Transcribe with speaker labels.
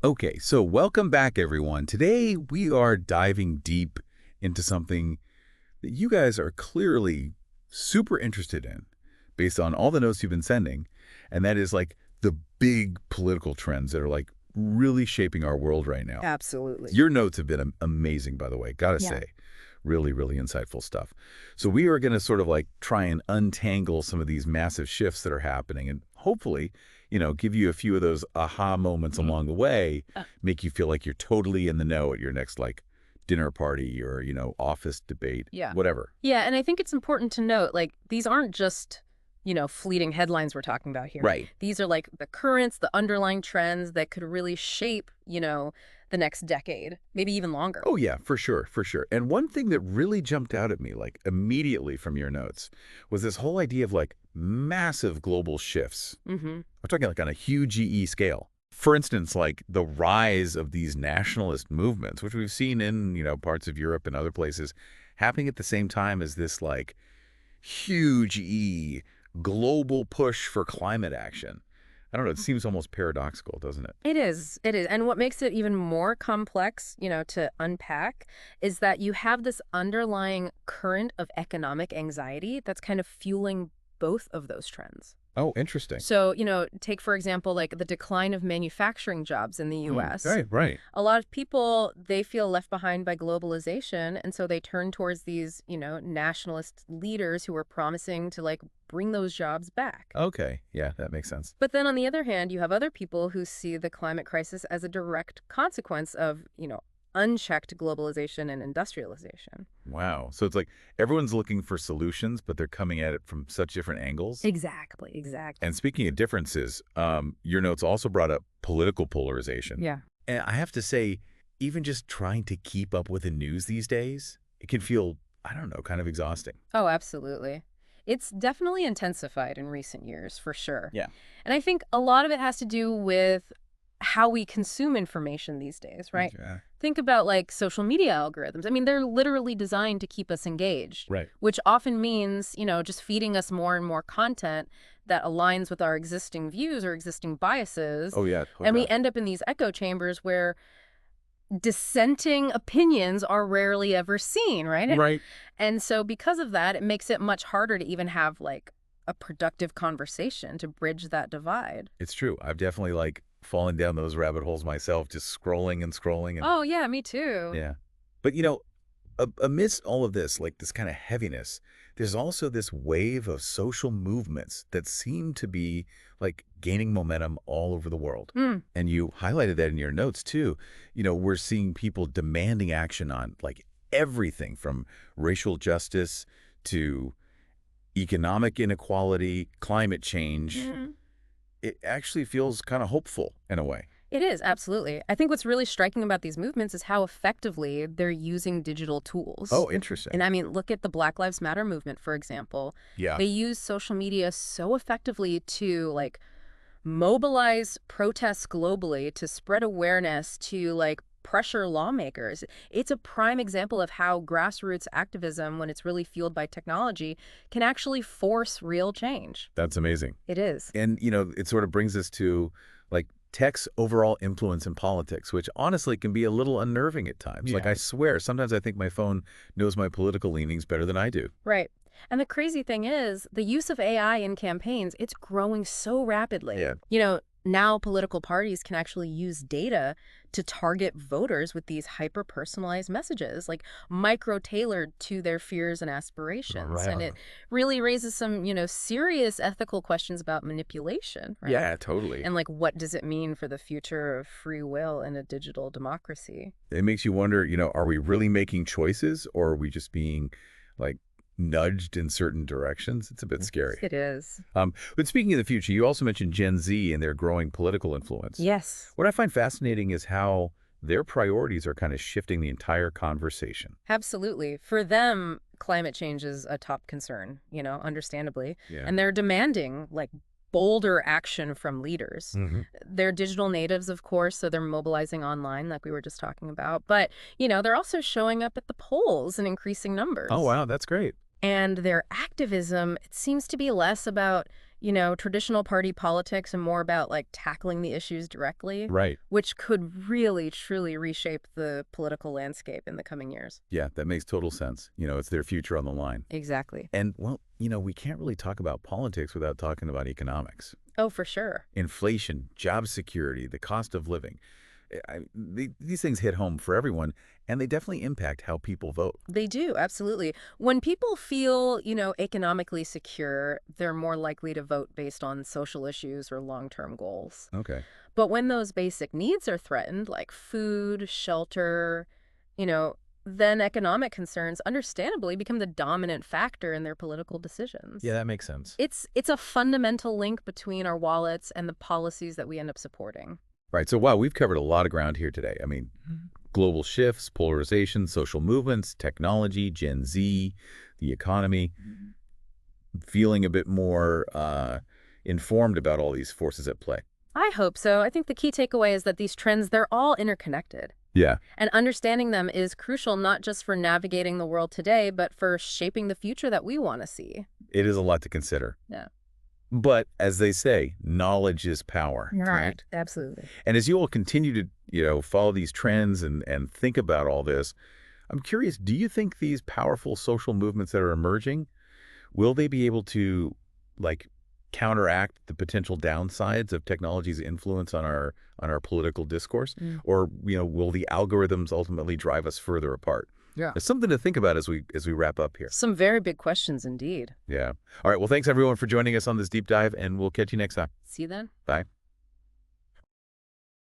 Speaker 1: Okay, so welcome back, everyone. Today, we are diving deep into something that you guys are clearly super interested in based on all the notes you've been sending, and that is like the big political trends that are like really shaping our world right now.
Speaker 2: Absolutely.
Speaker 1: Your notes have been amazing, by the way, gotta
Speaker 2: Yeah.
Speaker 1: say. Really, really insightful stuff. So we are going to sort of like try and untangle some of these massive shifts that are happening and hopefully, give you a few of those aha moments along the way, make you feel like you're totally in the know at your next like dinner party or, office debate,
Speaker 2: Yeah.
Speaker 1: whatever.
Speaker 2: Yeah, and I think it's important to note, like, these aren't just, fleeting headlines we're talking about here.
Speaker 1: Right.
Speaker 2: These are like the currents, the underlying trends that could really shape, the next decade, maybe even longer.
Speaker 1: Oh, yeah, for sure, for sure. And one thing that really jumped out at me, like immediately from your notes, was this whole idea of like massive global shifts.
Speaker 2: Mm-hmm.
Speaker 1: We're talking like on a huge GE scale. For instance, like the rise of these nationalist movements, which we've seen in, parts of Europe and other places, happening at the same time as this like huge global push for climate action. I don't know, it seems almost paradoxical, doesn't it?
Speaker 2: It is. It is. And what makes it even more complex, to unpack is that you have this underlying current of economic anxiety that's kind of fueling both of those trends.
Speaker 1: Oh, interesting.
Speaker 2: So, take, for example, like the decline of manufacturing jobs in the U.S.
Speaker 1: Right, right.
Speaker 2: A lot of people, they feel left behind by globalization, and so they turn towards these, nationalist leaders who are promising to, like, bring those jobs back.
Speaker 1: Okay, yeah, that makes sense.
Speaker 2: But then on the other hand, you have other people who see the climate crisis as a direct consequence of, unchecked globalization and industrialization.
Speaker 1: Wow. So it's like everyone's looking for solutions, but they're coming at it from such different angles.
Speaker 2: Exactly, exactly.
Speaker 1: And speaking of differences, your notes also brought up political polarization.
Speaker 2: Yeah.
Speaker 1: And I have to say, even just trying to keep up with the news these days, it can feel, I don't know, kind of exhausting.
Speaker 2: Oh, absolutely. It's definitely intensified in recent years, for sure.
Speaker 1: Yeah.
Speaker 2: And I think a lot of it has to do with how we consume information these days, right?
Speaker 1: Yeah.
Speaker 2: Think about like social media algorithms. I mean, they're literally designed to keep us engaged,
Speaker 1: Right.
Speaker 2: which often means, just feeding us more and more content that aligns with our existing views or existing biases.
Speaker 1: Oh, yeah.
Speaker 2: And we end up in these echo chambers where dissenting opinions are rarely ever seen, right?
Speaker 1: Right.
Speaker 2: And so because of that, it makes it much harder to even have like a productive conversation to bridge that divide.
Speaker 1: It's true. I've definitely like fallen down those rabbit holes myself, just scrolling and scrolling. And
Speaker 2: Oh, yeah, me too.
Speaker 1: yeah. But, amidst all of this, like this kind of heaviness, there's also this wave of social movements that seem to be like gaining momentum all over the world.
Speaker 2: Hmm.
Speaker 1: And you highlighted that in your notes too. We're seeing people demanding action on like everything from racial justice to economic inequality, climate change.
Speaker 2: Mhm.
Speaker 1: It actually feels kind of hopeful in a way.
Speaker 2: It is, absolutely. I think what's really striking about these movements is how effectively they're using digital tools.
Speaker 1: Oh, interesting.
Speaker 2: And I mean, look at the Black Lives Matter movement, for example.
Speaker 1: Yeah.
Speaker 2: They use social media so effectively to like mobilize protests globally, to spread awareness, to like pressure lawmakers. It's a prime example of how grassroots activism, when it's really fueled by technology, can actually force real change.
Speaker 1: That's amazing.
Speaker 2: It is.
Speaker 1: And, it sort of brings us to like tech's overall influence in politics, which honestly can be a little unnerving at times. Like,
Speaker 2: Yeah.
Speaker 1: I swear, sometimes I think my phone knows my political leanings better than I do.
Speaker 2: Right. And the crazy thing is, the use of AI in campaigns, it's growing so rapidly.
Speaker 1: Yeah.
Speaker 2: Now political parties can actually use data to target voters with these hyper-personalized messages, like micro-tailored to their fears and aspirations.
Speaker 1: Right.
Speaker 2: And it really raises some, serious ethical questions about manipulation, right?
Speaker 1: Yeah, totally.
Speaker 2: And like, what does it mean for the future of free will in a digital democracy?
Speaker 1: It makes you wonder, are we really making choices or are we just being like nudged in certain directions? It's a bit scary.
Speaker 2: It is.
Speaker 1: But speaking of the future, you also mentioned Gen Z and their growing political influence.
Speaker 2: Yes.
Speaker 1: What I find fascinating is how their priorities are kind of shifting the entire conversation.
Speaker 2: Absolutely. For them, climate change is a top concern, understandably.
Speaker 1: Yeah.
Speaker 2: And they're demanding like bolder action from leaders.
Speaker 1: Mm-hmm.
Speaker 2: They're digital natives, of course, so they're mobilizing online like we were just talking about. But, they're also showing up at the polls in increasing numbers.
Speaker 1: Oh, wow, that's great.
Speaker 2: And their activism, it seems to be less about, traditional party politics and more about like tackling the issues directly,
Speaker 1: Right.
Speaker 2: which could really, truly reshape the political landscape in the coming years.
Speaker 1: Yeah, that makes total sense. It's their future on the line.
Speaker 2: Exactly.
Speaker 1: And, well, we can't really talk about politics without talking about economics.
Speaker 2: Oh, for sure.
Speaker 1: Inflation, job security, the cost of living. These things hit home for everyone, and they definitely impact how people vote.
Speaker 2: They do, absolutely. When people feel, economically secure, they're more likely to vote based on social issues or long-term goals.
Speaker 1: Okay.
Speaker 2: But when those basic needs are threatened, like food, shelter, you know, then economic concerns understandably become the dominant factor in their political
Speaker 3: Yeah,
Speaker 2: decisions.
Speaker 3: that makes sense.
Speaker 2: It's a fundamental link between our wallets and the policies that we end up supporting.
Speaker 1: Right. So, wow, we've covered a lot of ground here today. I mean, global shifts, polarization, social movements, technology, Gen Z, the economy, feeling a bit more informed about all these forces at play.
Speaker 2: I hope so. I think the key takeaway is that these trends, they're all interconnected.
Speaker 1: Yeah.
Speaker 2: And understanding them is crucial not just for navigating the world today, but for shaping the future that we want to see.
Speaker 1: It is a lot to consider.
Speaker 2: Yeah.
Speaker 1: But as they say, knowledge is power.
Speaker 2: Right. Absolutely.
Speaker 1: And as you all continue to, follow these trends and think about all this, I'm curious, do you think these powerful social movements that are emerging, will they be able to, like, counteract the potential downsides of technology's influence on our political discourse?
Speaker 2: Mm.
Speaker 1: Or, will the algorithms ultimately drive us further apart?
Speaker 3: Yeah.
Speaker 1: It's something to think about as we wrap up here.
Speaker 2: Some very big questions indeed.
Speaker 1: Yeah. All right. Well, thanks everyone for joining us on this deep dive, and we'll catch you next time.
Speaker 2: See you then.
Speaker 1: Bye.